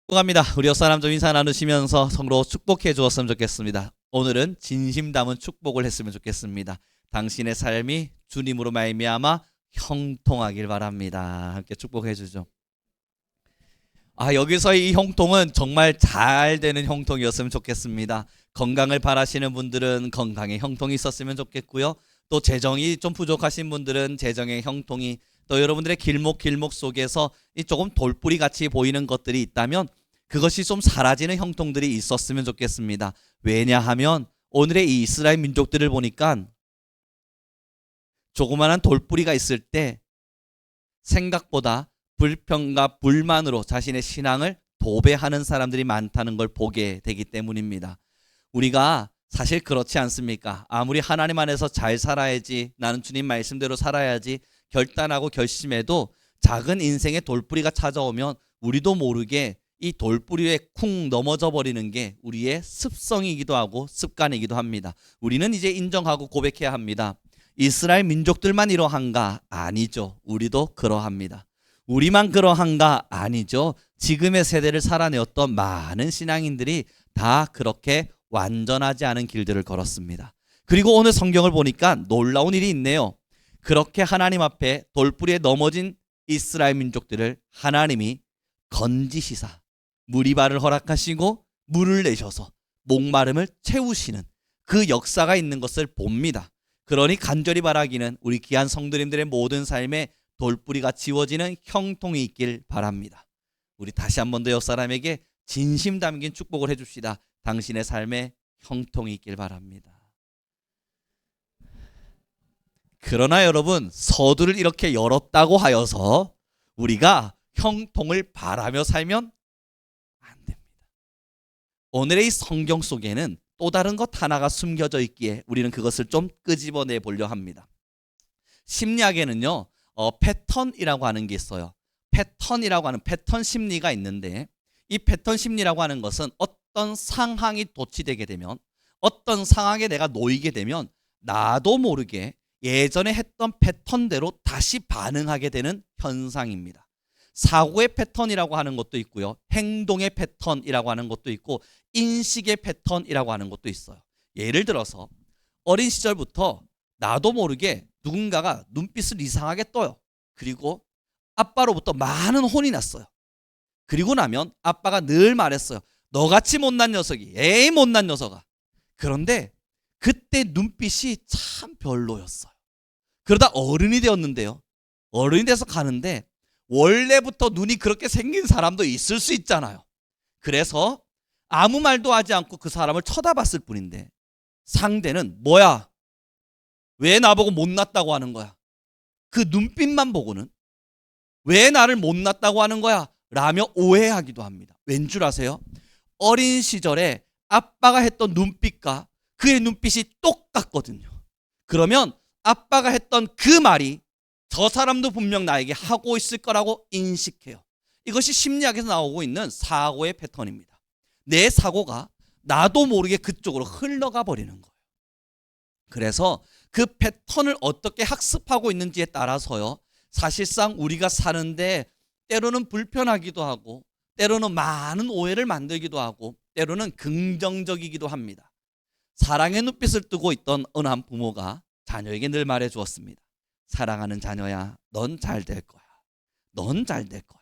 축복합니다. 우리 옆사람 좀 인사 나누시면서 서로 축복해 주었으면 좋겠습니다. 오늘은 진심 담은 축복을 했으면 좋겠습니다. 당신의 삶이 주님으로 말미암아 형통하길 바랍니다. 함께 축복해 주죠. 여기서 이 형통은 정말 잘 되는 형통이었으면 좋겠습니다. 건강을 바라시는 분들은 건강에 형통이 있었으면 좋겠고요. 또 재정이 좀 부족하신 분들은 재정의 형통이, 또 여러분들의 길목 속에서 이 조금 돌뿌리 같이 보이는 것들이 있다면 그것이 좀 사라지는 형통들이 있었으면 좋겠습니다. 왜냐하면 오늘의 이 이스라엘 민족들을 보니까 조그마한 돌뿌리가 있을 때 생각보다 불평과 불만으로 자신의 신앙을 도배하는 사람들이 많다는 걸 보게 되기 때문입니다. 우리가 사실 그렇지 않습니까? 아무리 하나님 안에서 잘 살아야지, 나는 주님 말씀대로 살아야지 결단하고 결심해도 작은 인생의 돌뿌리가 찾아오면 우리도 모르게 이 돌뿌리에 쿵 넘어져 버리는 게 우리의 습성이기도 하고 습관이기도 합니다. 우리는 이제 인정하고 고백해야 합니다. 이스라엘 민족들만 이러한가? 아니죠. 우리도 그러합니다. 우리만 그러한가? 아니죠. 지금의 세대를 살아내었던 많은 신앙인들이 다 그렇게 완전하지 않은 길들을 걸었습니다. 그리고 오늘 성경을 보니까 놀라운 일이 있네요. 그렇게 하나님 앞에 돌뿌리에 넘어진 이스라엘 민족들을 하나님이 건지시사 무리발을 허락하시고 물을 내셔서 목마름을 채우시는 그 역사가 있는 것을 봅니다. 그러니 간절히 바라기는 우리 귀한 성도님들의 모든 삶에 돌뿌리가 지워지는 형통이 있길 바랍니다. 우리 다시 한 번 더 옆사람에게 진심 담긴 축복을 해줍시다. 당신의 삶에 형통이 있길 바랍니다. 그러나 여러분, 서두를 이렇게 열었다고 하여서 우리가 형통을 바라며 살면 안 됩니다. 오늘의 이 성경 속에는 또 다른 것 하나가 숨겨져 있기에 우리는 그것을 좀 끄집어내 보려 합니다. 심리학에는요, 패턴이라고 하는 게 있어요. 패턴이라고 하는 패턴 심리가 있는데, 이 패턴 심리라고 하는 것은 어떤 상황이 도취되게 되면, 어떤 상황에 내가 놓이게 되면 나도 모르게 예전에 했던 패턴대로 다시 반응하게 되는 현상입니다. 사고의 패턴이라고 하는 것도 있고요. 행동의 패턴이라고 하는 것도 있고 인식의 패턴이라고 하는 것도 있어요. 예를 들어서 어린 시절부터 나도 모르게 누군가가 눈빛을 이상하게 떠요. 그리고 아빠로부터 많은 혼이 났어요. 그리고 나면 아빠가 늘 말했어요. 너같이 못난 녀석이, 에이 못난 녀석아. 그런데 그때 눈빛이 참 별로였어요. 그러다 어른이 되었는데요. 어른이 돼서 가는데 원래부터 눈이 그렇게 생긴 사람도 있을 수 있잖아요. 그래서 아무 말도 하지 않고 그 사람을 쳐다봤을 뿐인데 상대는 뭐야? 왜 나보고 못났다고 하는 거야? 그 눈빛만 보고는 왜 나를 못났다고 하는 거야? 라며 오해하기도 합니다. 왠 줄 아세요? 어린 시절에 아빠가 했던 눈빛과 그의 눈빛이 똑같거든요. 그러면 아빠가 했던 그 말이 저 사람도 분명 나에게 하고 있을 거라고 인식해요. 이것이 심리학에서 나오고 있는 사고의 패턴입니다. 내 사고가 나도 모르게 그쪽으로 흘러가 버리는 거예요. 그래서 그 패턴을 어떻게 학습하고 있는지에 따라서요, 사실상 우리가 사는데 때로는 불편하기도 하고 때로는 많은 오해를 만들기도 하고 때로는 긍정적이기도 합니다. 사랑의 눈빛을 뜨고 있던 어느 한 부모가 자녀에게 늘 말해 주었습니다. 사랑하는 자녀야, 넌 잘 될 거야. 넌 잘 될 거야.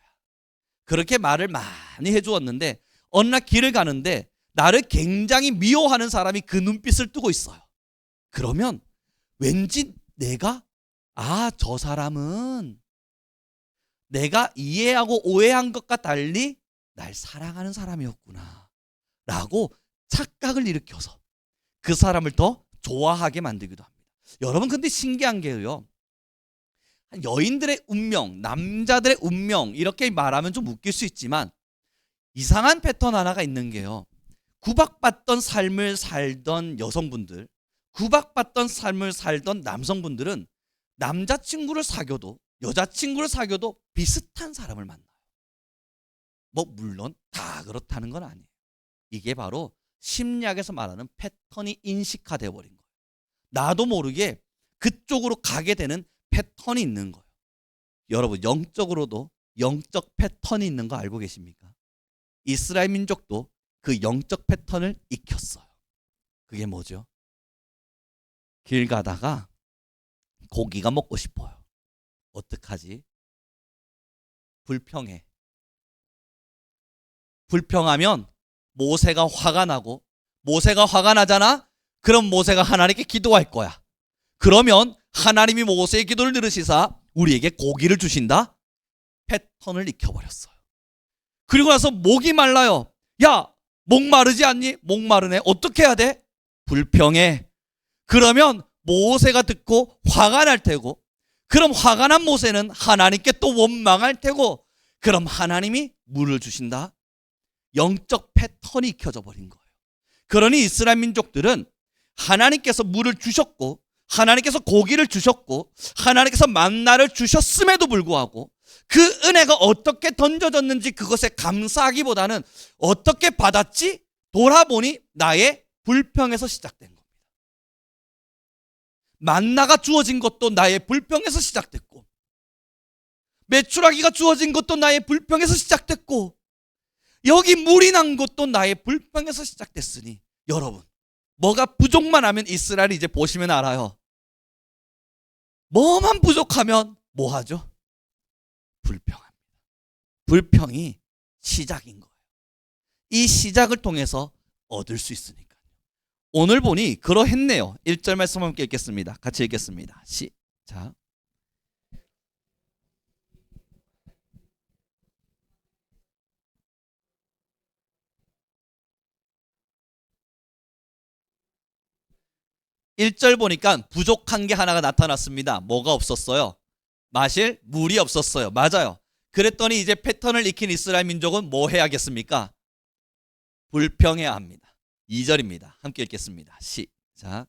그렇게 말을 많이 해주었는데 어느 날 길을 가는데 나를 굉장히 미워하는 사람이 그 눈빛을 뜨고 있어요. 그러면 왠지 내가 저 사람은 내가 이해하고 오해한 것과 달리 날 사랑하는 사람이었구나 라고 착각을 일으켜서 그 사람을 더 좋아하게 만들기도 합니다. 여러분, 근데 신기한 게요, 여인들의 운명, 남자들의 운명 이렇게 말하면 좀 웃길 수 있지만 이상한 패턴 하나가 있는 게요, 구박받던 삶을 살던 여성분들, 구박받던 삶을 살던 남성분들은 남자친구를 사귀어도 여자친구를 사귀어도 비슷한 사람을 만나요. 물론 다 그렇다는 건 아니에요. 이게 바로 심리학에서 말하는 패턴이 인식화되어 버린 거예요. 나도 모르게 그쪽으로 가게 되는 패턴이 있는 거예요. 여러분, 영적으로도 영적 패턴이 있는 거 알고 계십니까? 이스라엘 민족도 그 영적 패턴을 익혔어요. 그게 뭐죠? 길 가다가 고기가 먹고 싶어요. 어떡하지? 불평해. 불평하면 모세가 화가 나고, 모세가 화가 나잖아? 그럼 모세가 하나님께 기도할 거야. 그러면 하나님이 모세의 기도를 들으시사 우리에게 고기를 주신다? 패턴을 익혀버렸어요. 그리고 나서 목이 말라요. 야, 목 마르지 않니? 목 마르네. 어떻게 해야 돼? 불평해. 그러면 모세가 듣고 화가 날 테고, 그럼 화가 난 모세는 하나님께 또 원망할 테고, 그럼 하나님이 물을 주신다? 영적 패턴이 익혀져 버린 거예요. 그러니 이스라엘 민족들은 하나님께서 물을 주셨고, 하나님께서 고기를 주셨고, 하나님께서 만나를 주셨음에도 불구하고 그 은혜가 어떻게 던져졌는지 그것에 감사하기보다는 어떻게 받았지? 돌아보니 나의 불평에서 시작된 겁니다. 만나가 주어진 것도 나의 불평에서 시작됐고, 메추라기가 주어진 것도 나의 불평에서 시작됐고, 여기 물이 난 것도 나의 불평에서 시작됐으니, 여러분, 뭐가 부족만 하면 이스라엘이 이제 보시면 알아요. 뭐만 부족하면 뭐 하죠? 불평합니다. 불평이 시작인 거예요. 이 시작을 통해서 얻을 수 있으니까요. 오늘 보니 그러했네요. 1절 말씀 함께 읽겠습니다. 같이 읽겠습니다. 시작. 일 절 보니까 부족한 게 하나가 나타났습니다. 뭐가 없었어요? 마실 물이 없었어요. 맞아요. 그랬더니 이제 패턴을 익힌 이스라엘 민족은 뭐 해야겠습니까? 불평해야 합니다. 2절입니다. 함께 읽겠습니다. 시작.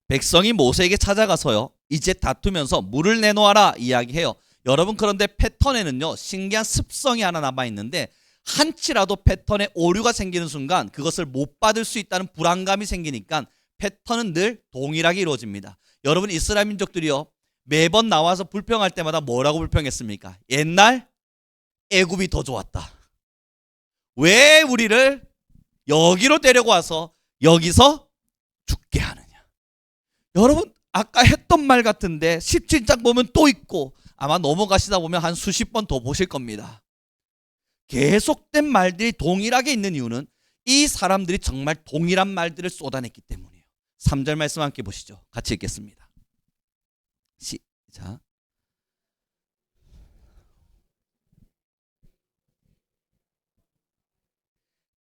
백성이 모세에게 찾아가서요, 이제 다투면서 물을 내놓아라 이야기해요. 여러분, 그런데 패턴에는요 신기한 습성이 하나 남아있는데, 한치라도 패턴에 오류가 생기는 순간 그것을 못 받을 수 있다는 불안감이 생기니까 패턴은 늘 동일하게 이루어집니다. 여러분, 이스라엘 민족들이요 매번 나와서 불평할 때마다 뭐라고 불평했습니까? 옛날 애굽이 더 좋았다. 왜 우리를 여기로 데리고 와서 여기서 죽게 하느냐. 여러분, 아까 했던 말 같은데 17장 보면 또 있고, 아마 넘어가시다 보면 한 수십 번 더 보실 겁니다. 계속된 말들이 동일하게 있는 이유는 이 사람들이 정말 동일한 말들을 쏟아냈기 때문이에요. 3절 말씀 함께 보시죠. 같이 읽겠습니다. 시작.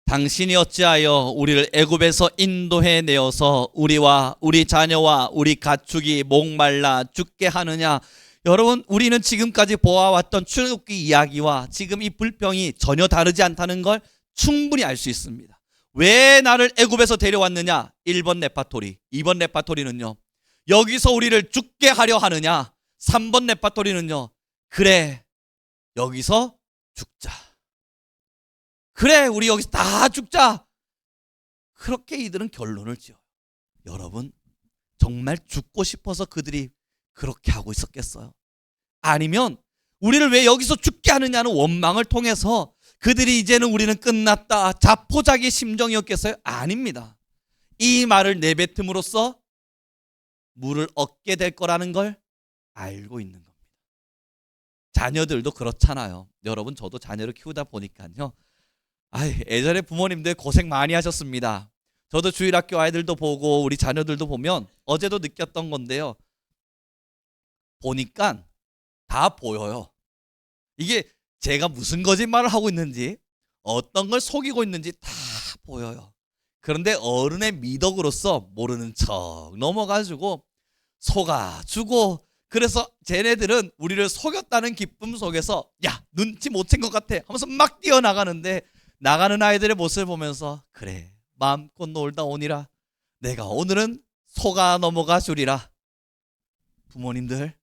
당신이 어찌하여 우리를 애굽에서 인도해 내어서 우리와 우리 자녀와 우리 가축이 목말라 죽게 하느냐. 여러분, 우리는 지금까지 보아왔던 출애굽기 이야기와 지금 이 불평이 전혀 다르지 않다는 걸 충분히 알 수 있습니다. 왜 나를 애굽에서 데려왔느냐? 1번 레파토리, 2번 레파토리는요, 여기서 우리를 죽게 하려 하느냐? 3번 레파토리는요, 그래, 여기서 죽자. 그래, 우리 여기서 다 죽자. 그렇게 이들은 결론을 지어요. 여러분, 정말 죽고 싶어서 그들이 그렇게 하고 있었겠어요? 아니면 우리를 왜 여기서 죽게 하느냐는 원망을 통해서 그들이 이제는 우리는 끝났다, 자포자기 심정이었겠어요? 아닙니다. 이 말을 내뱉음으로써 물을 얻게 될 거라는 걸 알고 있는 겁니다. 자녀들도 그렇잖아요. 여러분, 저도 자녀를 키우다 보니까요, 예전에 부모님들 고생 많이 하셨습니다. 저도 주일학교 아이들도 보고 우리 자녀들도 보면 어제도 느꼈던 건데요, 보니까 다 보여요. 이게 제가 무슨 거짓말을 하고 있는지, 어떤 걸 속이고 있는지 다 보여요. 그런데 어른의 미덕으로서 모르는 척 넘어가지고 속아주고, 그래서 쟤네들은 우리를 속였다는 기쁨 속에서 야, 눈치 못 챈 것 같아 하면서 막 뛰어나가는데, 나가는 아이들의 모습을 보면서 그래, 마음껏 놀다 오니라, 내가 오늘은 속아 넘어가 주리라. 부모님들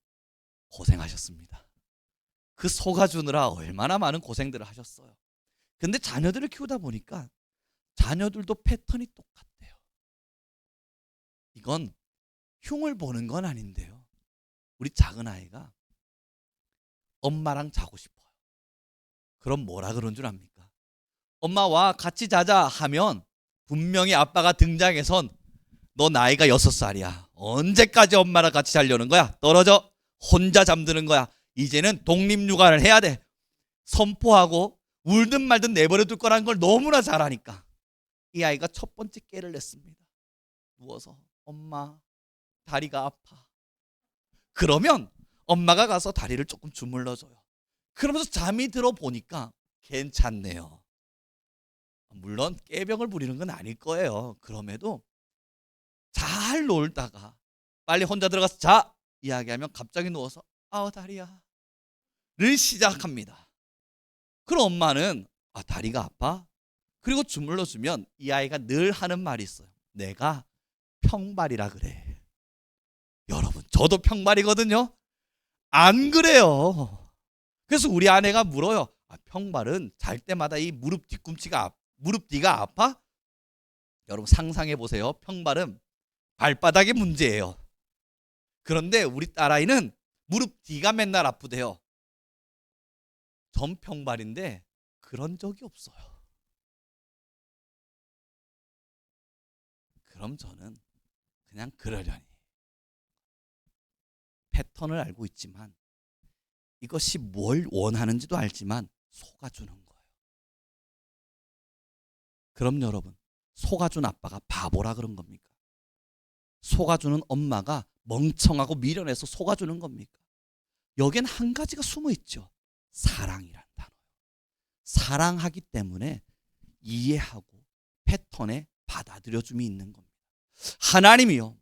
고생하셨습니다. 그 속아주느라 얼마나 많은 고생들을 하셨어요. 근데 자녀들을 키우다 보니까 자녀들도 패턴이 똑같대요. 이건 흉을 보는 건 아닌데요. 우리 작은 아이가 엄마랑 자고 싶어요. 그럼 뭐라 그런 줄 압니까? 엄마와 같이 자자 하면 분명히 아빠가 등장해선 너 나이가 6살이야. 언제까지 엄마랑 같이 자려는 거야? 떨어져. 혼자 잠드는 거야. 이제는 독립육아를 해야 돼. 선포하고 울든 말든 내버려 둘 거라는 걸 너무나 잘 아니까 이 아이가 첫 번째 깨를 냈습니다. 누워서 엄마 다리가 아파. 그러면 엄마가 가서 다리를 조금 주물러줘요. 그러면서 잠이 들어 보니까 괜찮네요. 물론 깨병을 부리는 건 아닐 거예요. 그럼에도 잘 놀다가 빨리 혼자 들어가서 자 이야기하면 갑자기 누워서 아우 다리야 를 시작합니다. 그럼 엄마는 다리가 아파? 그리고 주물러주면 이 아이가 늘 하는 말이 있어요. 내가 평발이라 그래. 여러분 저도 평발이거든요. 안 그래요. 그래서 우리 아내가 물어요. 평발은 잘 때마다 이 무릎 뒤가 아파? 여러분 상상해 보세요. 평발은 발바닥의 문제예요. 그런데 우리 딸아이는 무릎 뒤가 맨날 아프대요. 전 평발인데 그런 적이 없어요. 그럼 저는 그냥 그러려니 패턴을 알고 있지만 이것이 뭘 원하는지도 알지만 속아주는 거예요. 그럼 여러분 속아준 아빠가 바보라 그런 겁니까? 속아주는 엄마가 멍청하고 미련해서 속아주는 겁니까? 여기엔 한 가지가 숨어 있죠. 사랑이란 단어. 사랑하기 때문에 이해하고 패턴에 받아들여줌이 있는 겁니다. 하나님이요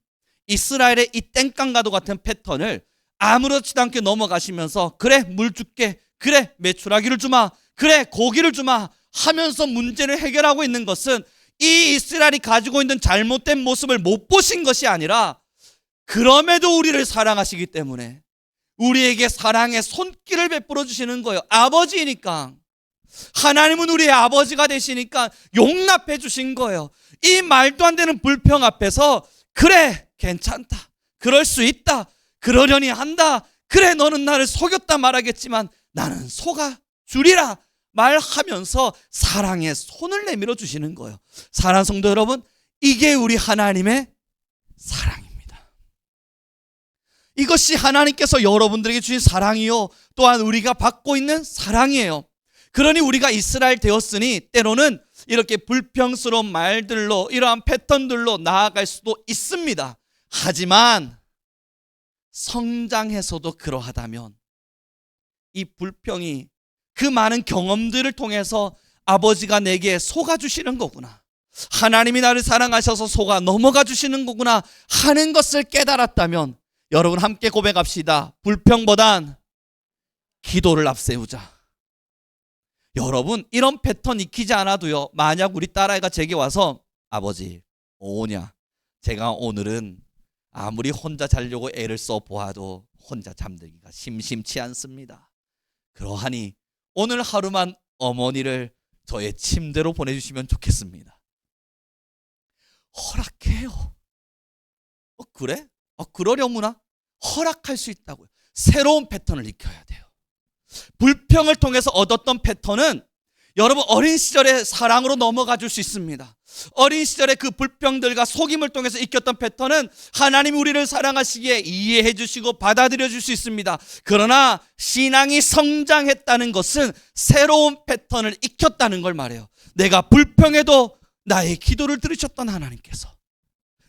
이스라엘의 이 땡깡과도 같은 패턴을 아무렇지도 않게 넘어가시면서 그래 물 줄게, 그래 메추라기를 주마, 그래 고기를 주마 하면서 문제를 해결하고 있는 것은 이 이스라엘이 가지고 있는 잘못된 모습을 못 보신 것이 아니라 그럼에도 우리를 사랑하시기 때문에 우리에게 사랑의 손길을 베풀어 주시는 거예요. 아버지니까. 하나님은 우리의 아버지가 되시니까 용납해 주신 거예요. 이 말도 안 되는 불평 앞에서 그래 괜찮다, 그럴 수 있다, 그러려니 한다, 그래 너는 나를 속였다 말하겠지만 나는 속아 주리라 말하면서 사랑의 손을 내밀어 주시는 거예요. 사랑하는 성도 여러분, 이게 우리 하나님의 사랑입니다. 이것이 하나님께서 여러분들에게 주신 사랑이요 또한 우리가 받고 있는 사랑이에요. 그러니 우리가 이스라엘 되었으니 때로는 이렇게 불평스러운 말들로 이러한 패턴들로 나아갈 수도 있습니다. 하지만 성장해서도 그러하다면 이 불평이 그 많은 경험들을 통해서 아버지가 내게 속아주시는 거구나, 하나님이 나를 사랑하셔서 속아 넘어가 주시는 거구나 하는 것을 깨달았다면 여러분 함께 고백합시다. 불평보단 기도를 앞세우자. 여러분 이런 패턴 익히지 않아도요, 만약 우리 딸아이가 제게 와서 아버지 오냐, 제가 오늘은 아무리 혼자 자려고 애를 써 보아도 혼자 잠들기가 심심치 않습니다. 그러하니 오늘 하루만 어머니를 저의 침대로 보내주시면 좋겠습니다. 허락해요. 그래? 그러려무나? 허락할 수 있다고요. 새로운 패턴을 익혀야 돼요. 불평을 통해서 얻었던 패턴은 여러분 어린 시절의 사랑으로 넘어가 줄 수 있습니다. 어린 시절의 그 불평들과 속임을 통해서 익혔던 패턴은 하나님이 우리를 사랑하시기에 이해해 주시고 받아들여 줄 수 있습니다. 그러나 신앙이 성장했다는 것은 새로운 패턴을 익혔다는 걸 말해요. 내가 불평해도 나의 기도를 들으셨던 하나님께서,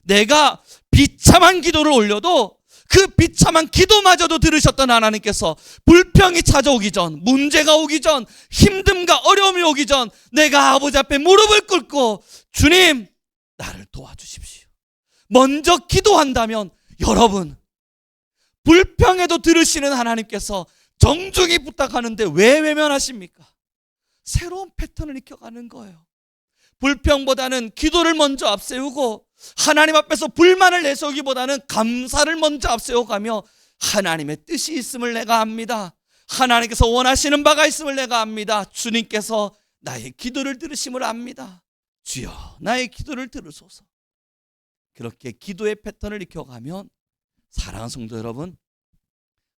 내가 비참한 기도를 올려도 그 비참한 기도마저도 들으셨던 하나님께서 불평이 찾아오기 전, 문제가 오기 전, 힘듦과 어려움이 오기 전 내가 아버지 앞에 무릎을 꿇고 주님 나를 도와주십시오 먼저 기도한다면 여러분 불평에도 들으시는 하나님께서 정중히 부탁하는데 왜 외면하십니까? 새로운 패턴을 익혀가는 거예요. 불평보다는 기도를 먼저 앞세우고 하나님 앞에서 불만을 내세우기보다는 감사를 먼저 앞세워가며 하나님의 뜻이 있음을 내가 압니다. 하나님께서 원하시는 바가 있음을 내가 압니다. 주님께서 나의 기도를 들으심을 압니다. 주여 나의 기도를 들으소서. 그렇게 기도의 패턴을 익혀가면 사랑하는 성도 여러분,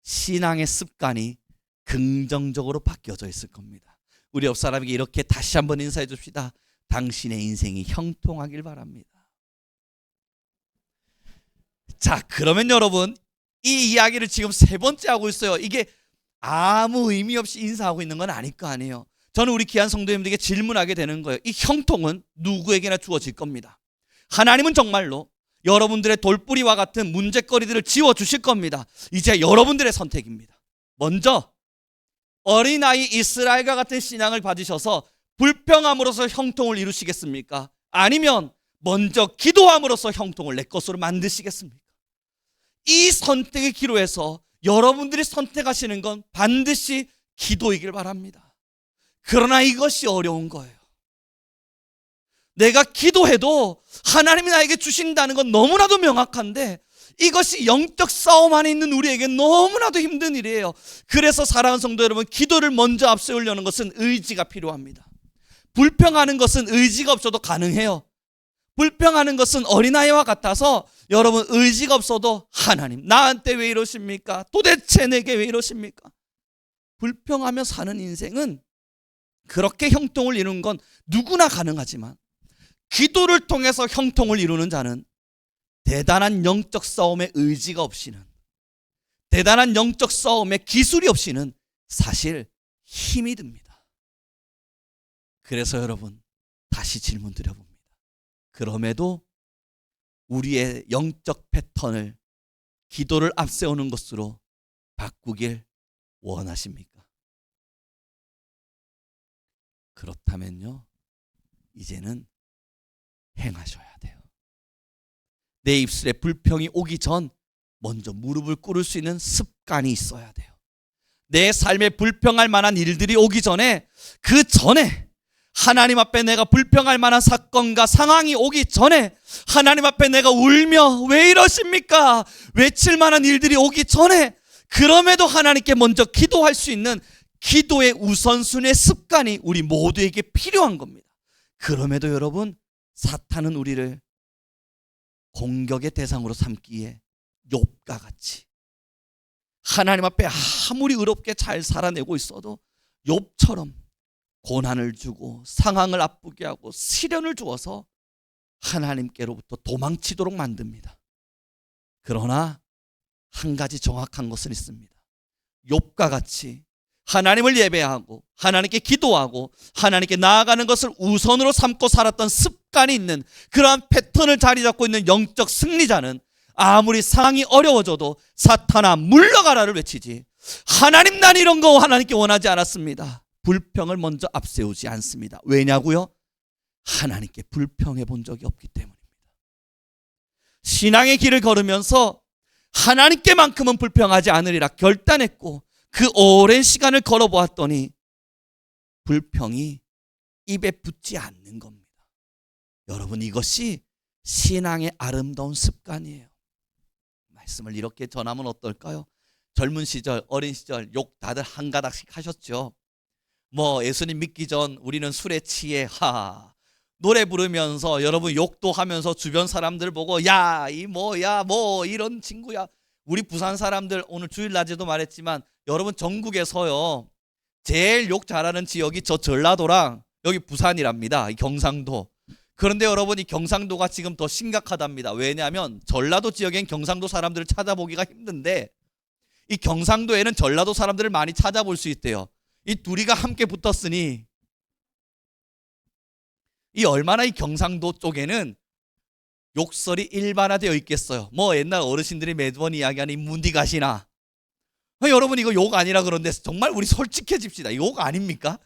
신앙의 습관이 긍정적으로 바뀌어져 있을 겁니다. 우리 옆 사람에게 이렇게 다시 한번 인사해 줍시다. 당신의 인생이 형통하길 바랍니다. 자, 그러면 여러분, 이 이야기를 지금 세 번째 하고 있어요. 이게 아무 의미 없이 인사하고 있는 건 아닐 거 아니에요. 저는 우리 귀한 성도님들에게 질문하게 되는 거예요. 이 형통은 누구에게나 주어질 겁니다. 하나님은 정말로 여러분들의 돌뿌리와 같은 문제거리들을 지워주실 겁니다. 이제 여러분들의 선택입니다. 먼저 어린아이 이스라엘과 같은 신앙을 가지셔서 불평함으로써 형통을 이루시겠습니까? 아니면 먼저 기도함으로써 형통을 내 것으로 만드시겠습니까? 이 선택의 기로에서 여러분들이 선택하시는 건 반드시 기도이길 바랍니다. 그러나 이것이 어려운 거예요. 내가 기도해도 하나님이 나에게 주신다는 건 너무나도 명확한데 이것이 영적 싸움 안에 있는 우리에게 너무나도 힘든 일이에요. 그래서 사랑하는 성도 여러분, 기도를 먼저 앞세우려는 것은 의지가 필요합니다. 불평하는 것은 의지가 없어도 가능해요. 불평하는 것은 어린아이와 같아서 여러분 의지가 없어도 하나님 나한테 왜 이러십니까? 도대체 내게 왜 이러십니까? 불평하며 사는 인생은 그렇게 형통을 이루는 건 누구나 가능하지만 기도를 통해서 형통을 이루는 자는 대단한 영적 싸움의 의지가 없이는, 대단한 영적 싸움의 기술이 없이는 사실 힘이 듭니다. 그래서 여러분 다시 질문 드려봅니다. 그럼에도 우리의 영적 패턴을 기도를 앞세우는 것으로 바꾸길 원하십니까? 그렇다면요, 이제는 행하셔야 돼요. 내 입술에 불평이 오기 전 먼저 무릎을 꿇을 수 있는 습관이 있어야 돼요. 내 삶에 불평할 만한 일들이 오기 전에, 그 전에 하나님 앞에 내가 불평할 만한 사건과 상황이 오기 전에, 하나님 앞에 내가 울며 왜 이러십니까? 외칠 만한 일들이 오기 전에, 그럼에도 하나님께 먼저 기도할 수 있는 기도의 우선순위의 습관이 우리 모두에게 필요한 겁니다. 그럼에도 여러분, 사탄은 우리를 공격의 대상으로 삼기에 욥과 같이 하나님 앞에 아무리 의롭게 잘 살아내고 있어도 욥처럼 고난을 주고 상황을 아프게 하고 시련을 주어서 하나님께로부터 도망치도록 만듭니다. 그러나 한 가지 정확한 것은 있습니다. 욥과 같이 하나님을 예배하고 하나님께 기도하고 하나님께 나아가는 것을 우선으로 삼고 살았던 습관이 있는, 그러한 패턴을 자리 잡고 있는 영적 승리자는 아무리 상황이 어려워져도 사탄아 물러가라를 외치지, 하나님 난 이런 거 하나님께 원하지 않았습니다, 불평을 먼저 앞세우지 않습니다. 왜냐고요? 하나님께 불평해 본 적이 없기 때문입니다. 신앙의 길을 걸으면서 하나님께만큼은 불평하지 않으리라 결단했고 그 오랜 시간을 걸어보았더니 불평이 입에 붙지 않는 겁니다. 여러분, 이것이 신앙의 아름다운 습관이에요. 말씀을 이렇게 전하면 어떨까요? 젊은 시절, 어린 시절 욕 다들 한 가닥씩 하셨죠. 뭐 예수님 믿기 전 우리는 술에 취해 노래 부르면서 여러분 욕도 하면서 주변 사람들 보고 야 이 뭐야 뭐 이런 친구야. 우리 부산 사람들 오늘 주일 낮에도 말했지만 여러분 전국에서요 제일 욕 잘하는 지역이 저 전라도랑 여기 부산이랍니다. 경상도. 그런데 여러분 이 경상도가 지금 더 심각하답니다. 왜냐하면 전라도 지역엔 경상도 사람들을 찾아보기가 힘든데 이 경상도에는 전라도 사람들을 많이 찾아볼 수 있대요. 이 둘이가 함께 붙었으니 이 얼마나 이 경상도 쪽에는 욕설이 일반화되어 있겠어요. 뭐 옛날 어르신들이 매번 이야기하는 이 문디가시나. 여러분 이거 욕 아니라 그런데 정말 우리 솔직해집시다. 욕 아닙니까?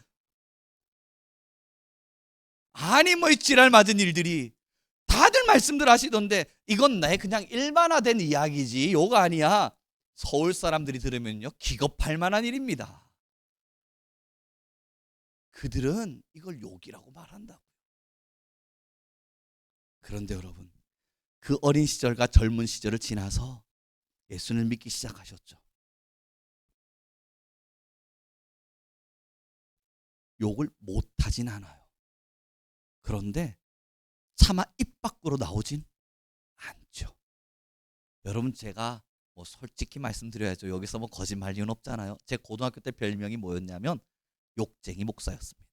아니 뭐 이 지랄 맞은 일들이 다들 말씀들 하시던데 이건 내 그냥 일반화된 이야기지 욕 아니야. 서울 사람들이 들으면요 기겁할 만한 일입니다. 그들은 이걸 욕이라고 말한다고요. 그런데 여러분 그 어린 시절과 젊은 시절을 지나서 예수를 믿기 시작하셨죠. 욕을 못하진 않아요. 그런데 차마 입 밖으로 나오진 여러분 제가 뭐 솔직히 말씀드려야죠. 여기서 뭐 거짓말 이유는 없잖아요. 제 고등학교 때 별명이 뭐였냐면 욕쟁이 목사였습니다.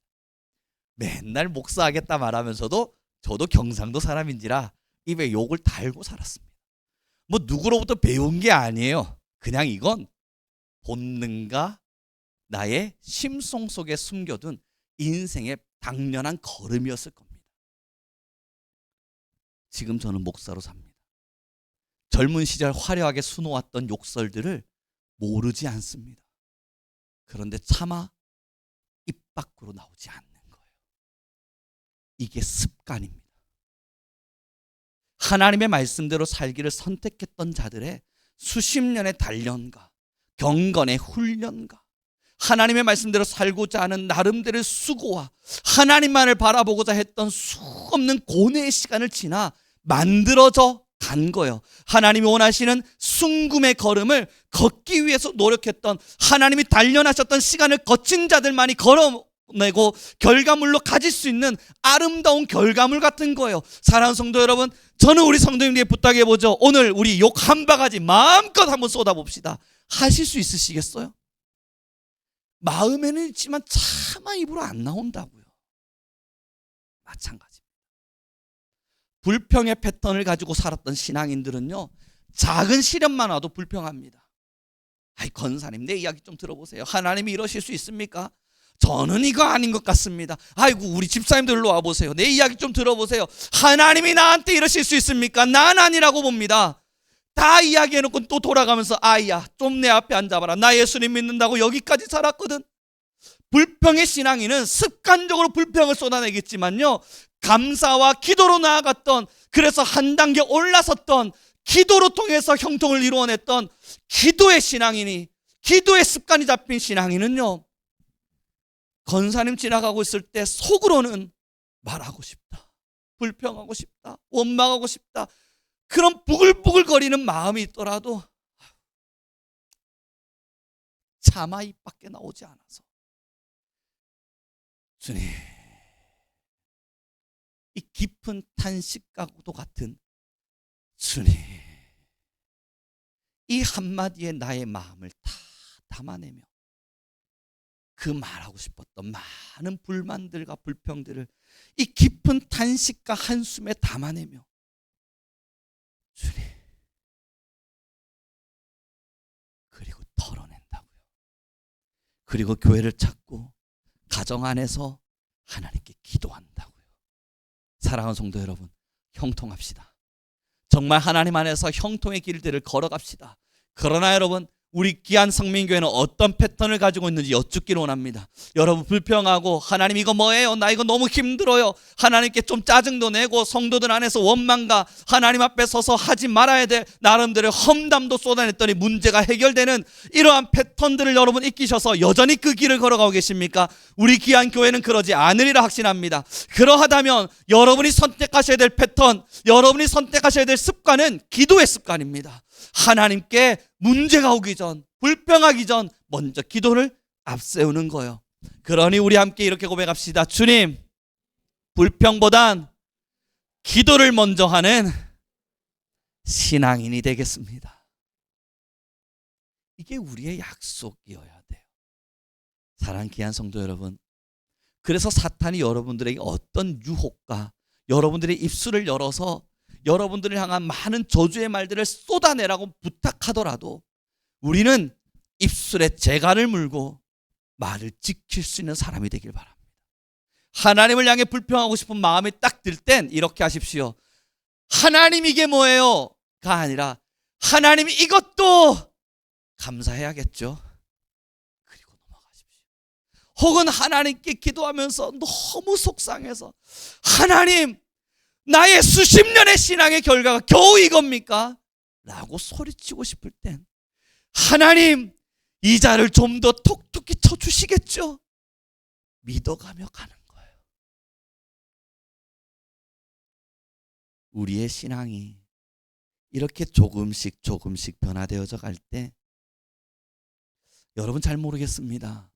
맨날 목사하겠다 말하면서도 저도 경상도 사람인지라 입에 욕을 달고 살았습니다. 뭐 누구로부터 배운 게 아니에요. 그냥 이건 본능과 나의 심성 속에 숨겨둔 인생의 당연한 걸음이었을 겁니다. 지금 저는 목사로 삽니다. 젊은 시절 화려하게 수놓았던 욕설들을 모르지 않습니다. 그런데 차마 입 밖으로 나오지 않는 거예요. 이게 습관입니다. 하나님의 말씀대로 살기를 선택했던 자들의 수십 년의 단련과 경건의 훈련과 하나님의 말씀대로 살고자 하는 나름대로의 수고와 하나님만을 바라보고자 했던 수없는 고뇌의 시간을 지나 만들어져 간 거예요. 하나님이 원하시는 순금의 걸음을 걷기 위해서 노력했던, 하나님이 단련하셨던 시간을 거친 자들만이 걸어내고 결과물로 가질 수 있는 아름다운 결과물 같은 거예요. 사랑하는 성도 여러분, 저는 우리 성도님들에게 부탁해보죠. 오늘 우리 욕 한 바가지 마음껏 한번 쏟아봅시다. 하실 수 있으시겠어요? 마음에는 있지만 차마 입으로 안 나온다고요. 마찬가지입니다. 불평의 패턴을 가지고 살았던 신앙인들은요, 작은 시련만 와도 불평합니다. 아이, 권사님 내 이야기 좀 들어보세요. 하나님이 이러실 수 있습니까? 저는 이거 아닌 것 같습니다. 아이고, 우리 집사님들로 와보세요. 내 이야기 좀 들어보세요. 하나님이 나한테 이러실 수 있습니까? 난 아니라고 봅니다. 다 이야기해놓고 또 돌아가면서 아이야, 좀 내 앞에 앉아봐라. 나 예수님 믿는다고 여기까지 살았거든. 불평의 신앙인은 습관적으로 불평을 쏟아내겠지만요, 감사와 기도로 나아갔던, 그래서 한 단계 올라섰던, 기도로 통해서 형통을 이루어냈던 기도의 신앙인이, 기도의 습관이 잡힌 신앙인은요, 권사님 지나가고 있을 때 속으로는 말하고 싶다, 불평하고 싶다, 원망하고 싶다, 그런 부글부글거리는 마음이 있더라도 차마 입 밖에 나오지 않아서, 주님, 이 깊은 탄식과도 같은 주님, 이 한마디에 나의 마음을 다 담아내며 그 말하고 싶었던 많은 불만들과 불평들을 이 깊은 탄식과 한숨에 담아내며 주님, 그리고 털어낸다고요. 그리고 교회를 찾고 가정 안에서 하나님께 기도한다고요. 사랑하는 성도 여러분, 형통합시다. 정말 하나님 안에서 형통의 길들을 걸어갑시다. 그러나 여러분, 우리 귀한 성민교회는 어떤 패턴을 가지고 있는지 여쭙기를 원합니다. 여러분, 불평하고 하나님 이거 뭐예요? 나 이거 너무 힘들어요. 하나님께 좀 짜증도 내고 성도들 안에서 원망과 하나님 앞에 서서 하지 말아야 될 나름대로 험담도 쏟아냈더니 문제가 해결되는 이러한 패턴들을 여러분 익히셔서 여전히 그 길을 걸어가고 계십니까? 우리 귀한 교회는 그러지 않으리라 확신합니다. 그러하다면 여러분이 선택하셔야 될 패턴, 여러분이 선택하셔야 될 습관은 기도의 습관입니다. 하나님께 문제가 오기 전, 불평하기 전 먼저 기도를 앞세우는 거예요. 그러니 우리 함께 이렇게 고백합시다. 주님, 불평보단 기도를 먼저 하는 신앙인이 되겠습니다. 이게 우리의 약속이어야 돼요. 사랑하는 귀한 성도 여러분, 그래서 사탄이 여러분들에게 어떤 유혹과 여러분들의 입술을 열어서 여러분들을 향한 많은 저주의 말들을 쏟아내라고 부탁하더라도 우리는 입술에 재갈을 물고 말을 지킬 수 있는 사람이 되길 바랍니다. 하나님을 향해 불평하고 싶은 마음이 딱 들 땐 이렇게 하십시오. 하나님 이게 뭐예요? 가 아니라 하나님 이것도 감사해야겠죠. 그리고 넘어가십시오. 혹은 하나님께 기도하면서 너무 속상해서 하나님, 나의 수십 년의 신앙의 결과가 겨우 이겁니까? 라고 소리치고 싶을 땐 하나님, 이 자를 좀 더 톡톡히 쳐주시겠죠? 믿어가며 가는 거예요. 우리의 신앙이 이렇게 조금씩 변화되어져 갈 때 여러분 잘 모르겠습니다.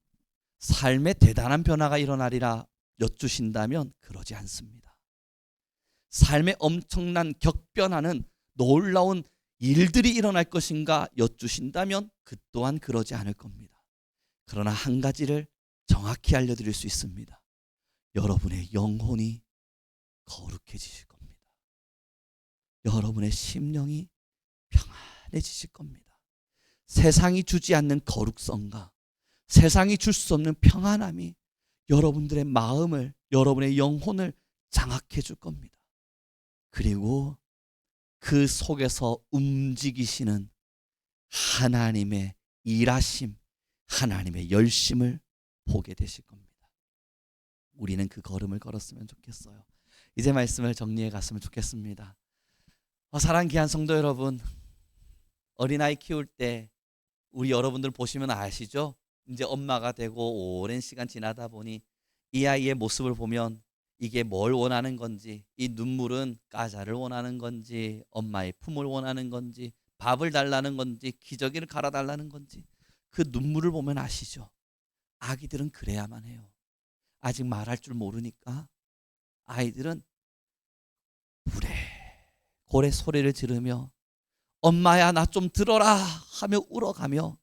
삶에 대단한 변화가 일어나리라 여쭈신다면 그러지 않습니다. 삶의 엄청난 격변하는 놀라운 일들이 일어날 것인가 여쭈신다면 그 또한 그러지 않을 겁니다. 그러나 한 가지를 정확히 알려드릴 수 있습니다. 여러분의 영혼이 거룩해지실 겁니다. 여러분의 심령이 평안해지실 겁니다. 세상이 주지 않는 거룩성과 세상이 줄 수 없는 평안함이 여러분들의 마음을, 여러분의 영혼을 장악해 줄 겁니다. 그리고 그 속에서 움직이시는 하나님의 일하심, 하나님의 열심을 보게 되실 겁니다. 우리는 그 걸음을 걸었으면 좋겠어요. 이제 말씀을 정리해 갔으면 좋겠습니다. 사랑하는 귀한 성도 여러분, 어린아이 키울 때 우리 여러분들 보시면 아시죠? 이제 엄마가 되고 오랜 시간 지나다 보니 이 아이의 모습을 보면 이게 뭘 원하는 건지, 이 눈물은 까자를 원하는 건지, 엄마의 품을 원하는 건지, 밥을 달라는 건지, 기저귀를 갈아달라는 건지, 그 눈물을 보면 아시죠? 아기들은 그래야만 해요. 아직 말할 줄 모르니까 아이들은 고래 소리를 지르며 엄마야 나 좀 들어라 하며 울어가며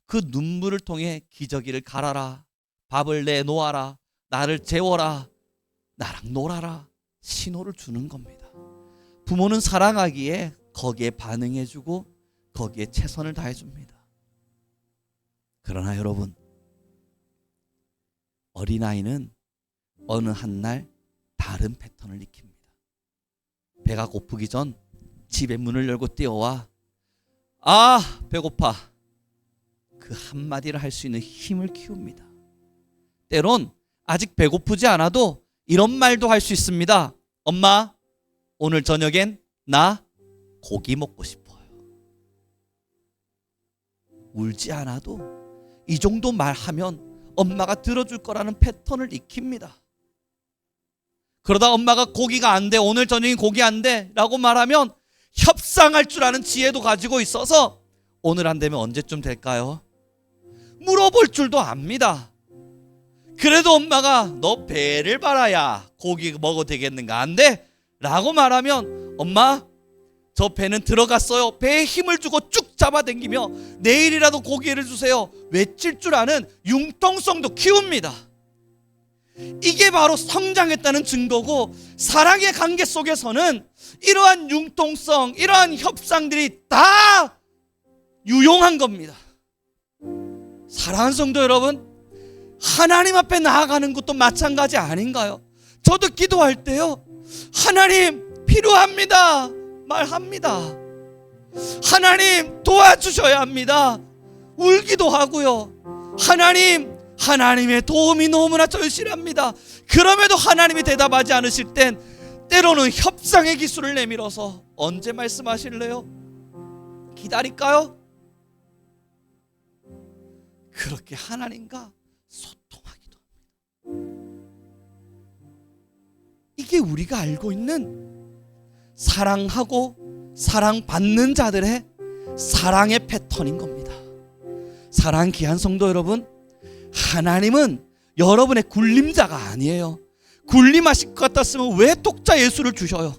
그 눈물을 통해 기저귀를 갈아라, 밥을 내놓아라, 나를 재워라, 나랑 놀아라 신호를 주는 겁니다. 부모는 사랑하기에 거기에 반응해주고 거기에 최선을 다해줍니다. 그러나 여러분, 어린아이는 어느 한날 다른 패턴을 익힙니다. 배가 고프기 전 집에 문을 열고 뛰어와 배고파, 그 한마디를 할 수 있는 힘을 키웁니다. 때론 아직 배고프지 않아도 이런 말도 할 수 있습니다. 엄마, 오늘 저녁엔 나 고기 먹고 싶어요. 울지 않아도 이 정도 말하면 엄마가 들어줄 거라는 패턴을 익힙니다. 그러다 엄마가 고기가 안 돼, 오늘 저녁엔 고기 안 돼 라고 말하면 협상할 줄 아는 지혜도 가지고 있어서 오늘 안 되면 언제쯤 될까요? 물어볼 줄도 압니다. 그래도 엄마가 너 배를 봐라야 고기 먹어도 되겠는가, 안 돼? 라고 말하면 엄마 저 배는 들어갔어요, 배에 힘을 주고 쭉 잡아당기며 내일이라도 고기를 주세요 외칠 줄 아는 융통성도 키웁니다. 이게 바로 성장했다는 증거고, 사랑의 관계 속에서는 이러한 융통성, 이러한 협상들이 다 유용한 겁니다. 사랑하는 성도 여러분, 하나님 앞에 나아가는 것도 마찬가지 아닌가요? 저도 기도할 때요, 하나님 필요합니다 말합니다. 하나님 도와주셔야 합니다 울기도 하고요. 하나님의 도움이 너무나 절실합니다. 그럼에도 하나님이 대답하지 않으실 땐 때로는 협상의 기술을 내밀어서 언제 말씀하실래요? 기다릴까요? 그렇게 하나님과 소통하기도 합니다. 이게 우리가 알고 있는 사랑하고 사랑받는 자들의 사랑의 패턴인 겁니다. 사랑하는 귀한 성도 여러분, 하나님은 여러분의 굴림자가 아니에요. 굴림하실 것 같았으면 왜 독자 예수를 주셔요?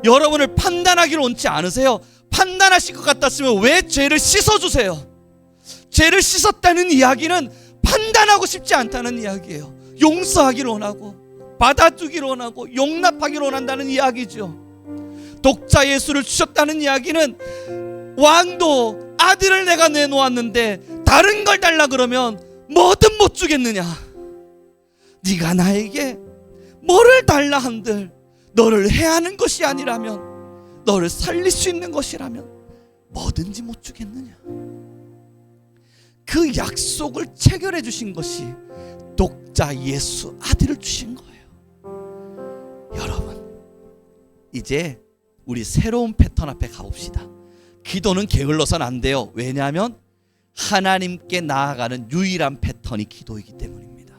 여러분을 판단하기를 원치 않으세요? 판단하실 것 같았으면 왜 죄를 씻어주세요? 죄를 씻었다는 이야기는 판단하고 싶지 않다는 이야기예요. 용서하기를 원하고 받아주기를 원하고 용납하기를 원한다는 이야기죠. 독자 예수를 주셨다는 이야기는 왕도 아들을 내가 내놓았는데 다른 걸 달라 그러면 뭐든 못 주겠느냐, 네가 나에게 뭐를 달라 한들 너를 해하는 것이 아니라면, 너를 살릴 수 있는 것이라면 뭐든지 못 주겠느냐. 그 약속을 체결해 주신 것이 독자 예수 아들을 주신 거예요. 여러분, 이제 우리 새로운 패턴 앞에 가봅시다. 기도는 게을러서는 안 돼요. 왜냐하면 하나님께 나아가는 유일한 패턴이 기도이기 때문입니다.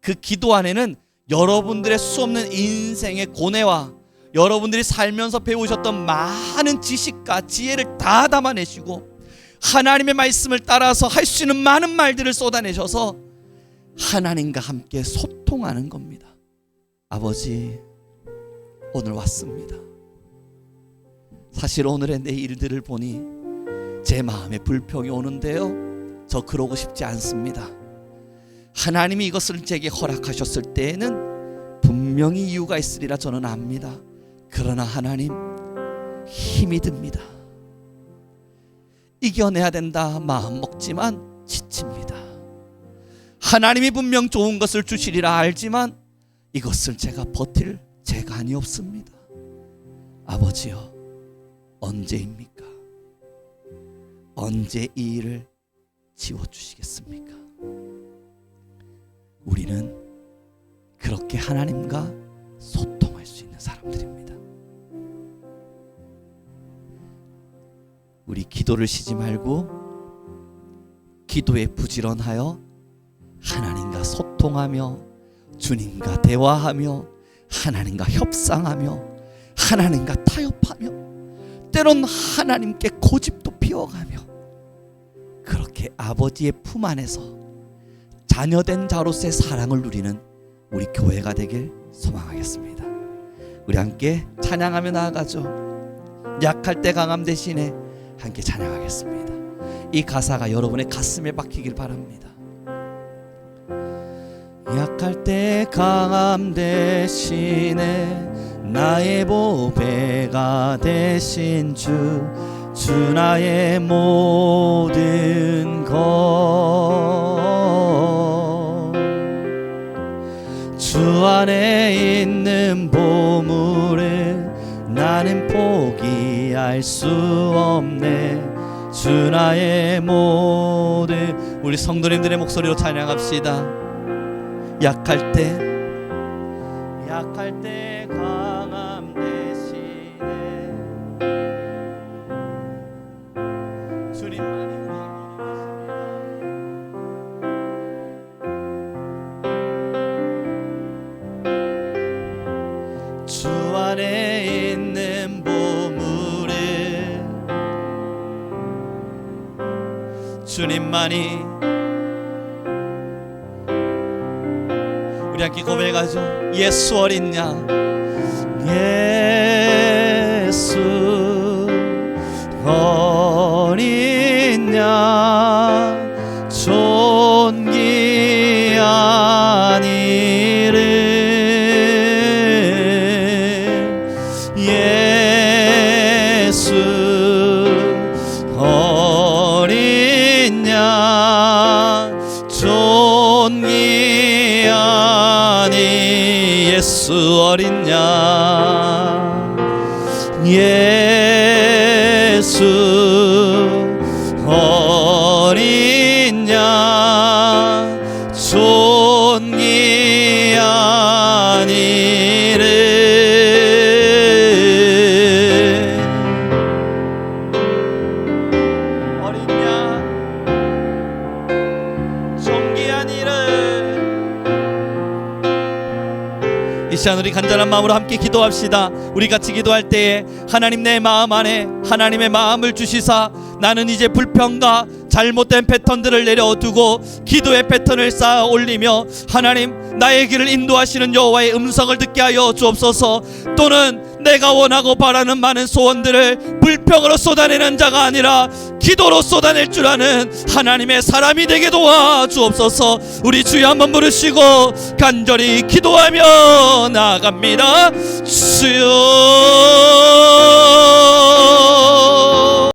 그 기도 안에는 여러분들의 수없는 인생의 고뇌와 여러분들이 살면서 배우셨던 많은 지식과 지혜를 다 담아내시고 하나님의 말씀을 따라서 할 수 있는 많은 말들을 쏟아내셔서 하나님과 함께 소통하는 겁니다. 아버지, 오늘 왔습니다. 사실 오늘의 내 일들을 보니 제 마음에 불평이 오는데요, 저 그러고 싶지 않습니다. 하나님이 이것을 제게 허락하셨을 때에는 분명히 이유가 있으리라 저는 압니다. 그러나 하나님, 힘이 듭니다. 이겨내야 된다 마음 먹지만 지칩니다. 하나님이 분명 좋은 것을 주시리라 알지만 이것을 제가 버틸 재간이 없습니다. 아버지여, 언제입니까? 언제 이 일을 지워주시겠습니까? 우리는 그렇게 하나님과 소통할 수 있는 사람들입니다. 우리 기도를 쉬지 말고 기도에 부지런하여 하나님과 소통하며 주님과 대화하며 하나님과 협상하며 하나님과 타협하며 때론 하나님께 고집도 피워가며 그렇게 아버지의 품 안에서 자녀된 자로서의 사랑을 누리는 우리 교회가 되길 소망하겠습니다. 우리 함께 찬양하며 나아가죠. 약할 때 강함 대신에 함께 찬양하겠습니다. 이 가사가 여러분의 가슴에 박히길 바랍니다. 약할 때 강함 대신에 나의 보배가 되신 주 나의 모든 것, 주 안에 있는 보물을 나는 포기할 수 없네. 주 나의 모든, 우리 성도님들의 목소리로 찬양합시다. 약할 때 강함 대신에 주님만이 우리의 모든 것입니다. 주 안에 있는 보물을 주님만이. 우리 함께 고백하죠. 예수 어린 양, 예수 어린 양, 존귀한 이름, 예수 어린 양, 존귀한 예수 어린 양, 예수 어린 양, 존귀한 이름, 어린 양, 존귀한 이름. 이 시간 우리 간절한 마음으로 함께 기도합시다. 우리 같이 기도할 때에 하나님, 내 마음 안에 하나님의 마음을 주시사 나는 이제 불평과 잘못된 패턴들을 내려두고 기도의 패턴을 쌓아 올리며 하나님, 나의 길을 인도하시는 여호와의 음성을 듣게 하여 주옵소서. 또는 내가 원하고 바라는 많은 소원들을 불평으로 쏟아내는 자가 아니라 기도로 쏟아낼 줄 아는 하나님의 사람이 되게 도와 주옵소서. 우리 주여 한번 부르시고 간절히 기도하며 나아갑니다. 주여